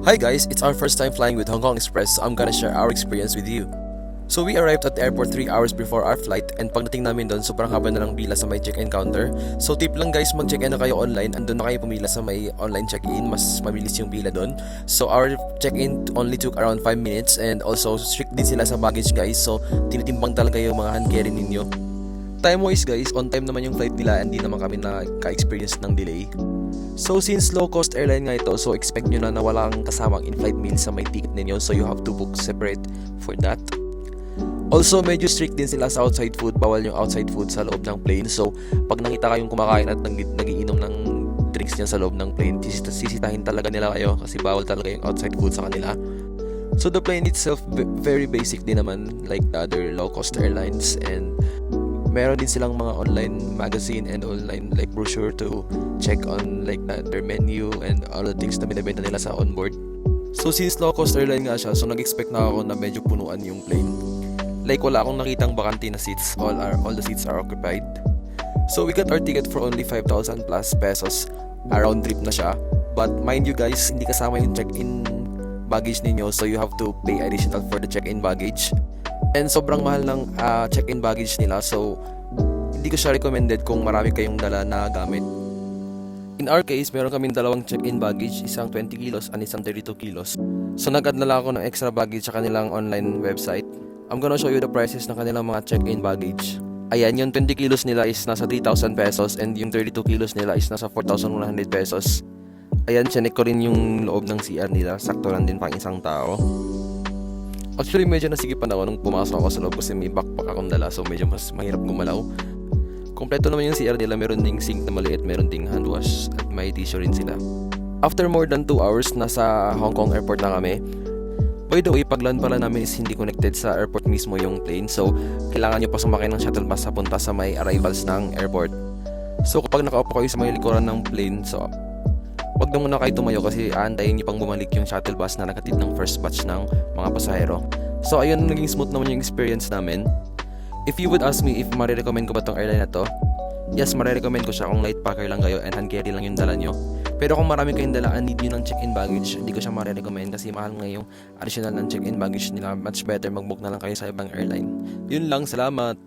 Hi guys, it's our first time flying with Hong Kong Express, so I'm gonna share our experience with you. So we arrived at the airport 3 hours before our flight, and pagdating namin doon, sobrang haba na lang pila sa may check-in counter. So tip lang guys, mag-check-in na kayo online, andun na kayo pumila sa may online check-in, mas mabilis yung pila doon. So our check-in only took around 5 minutes, and also strict din sila sa baggage guys, so tinitimbang talaga yung mga hand carry ninyo. Time-wise guys, on time naman yung flight nila, and di naman kami na-experience ng delay. So since low-cost airline nga ito, so expect nyo na walang kasamang in-flight meal sa may ticket ninyo, so you have to book separate for that. Also, medyo strict din sila sa outside food, bawal yung outside food sa loob ng plane. So pag nakita kayong kumakain at nagiinom ng drinks niya sa loob ng plane, sisitahin talaga nila kayo kasi bawal talaga yung outside food sa kanila. So the plane itself, very basic din naman like the other low-cost airlines, and meron din silang mga online magazine and online like brochure to check on like their menu and all the things na binibenta nila sa onboard. So since low cost airline nga siya, so nag-expect na ako na medyo punuan yung plane. Like wala akong nakitang bakante na seats, all the seats are occupied. So we got our ticket for only 5,000 plus pesos, round trip na siya. But mind you guys, hindi kasama yung check-in baggage ninyo, so you have to pay additional for the check-in baggage. And sobrang mahal ng check-in baggage nila, so hindi ko siya recommended kung marami kayong dala na gamit. In our case, meron kaming dalawang check-in baggage, isang 20 kilos and isang 32 kilos. So nag-add na lang ako ng extra baggage sa kanilang online website. I'm gonna show you the prices ng kanilang mga check-in baggage. Ayan, yung 20 kilos nila is nasa 3,000 pesos and yung 32 kilos nila is nasa 4,100 pesos. Ayan, chinek ko rin yung loob ng CR nila, sakto lang din pang isang tao. Actually, medyo nasigipan ako nung pumasok ako sa loob kasi may backpack akong dala, so medyo mas mahirap gumalaw. Kompleto naman yung CR nila, meron ding sink na maliit, meron ding hand wash at may tissue rin sila. After more than 2 hours, nasa Hong Kong airport na kami. By the way, pag-land pala namin is hindi connected sa airport mismo yung plane, so kailangan nyo pa sumakay ng shuttle bus papunta sa may arrivals ng airport. So kapag nakaupo kayo sa may likuran ng plane, so wag na muna kayo tumayo kasi aantayin nyo pang bumalik yung shuttle bus na nagatid ng first batch ng mga pasahero. So ayun, naging smooth naman yung experience namin. If you would ask me if marirecommend ko ba tong airline na to, yes, marirecommend ko siya kung light packer lang kayo and hand carry lang yung dala nyo. Pero kung marami kayong dala and need nyo ng check-in baggage, hindi ko siya marirecommend kasi mahal nga yung additional ng check-in baggage nila. Much better mag-book na lang kayo sa ibang airline. Yun lang, salamat!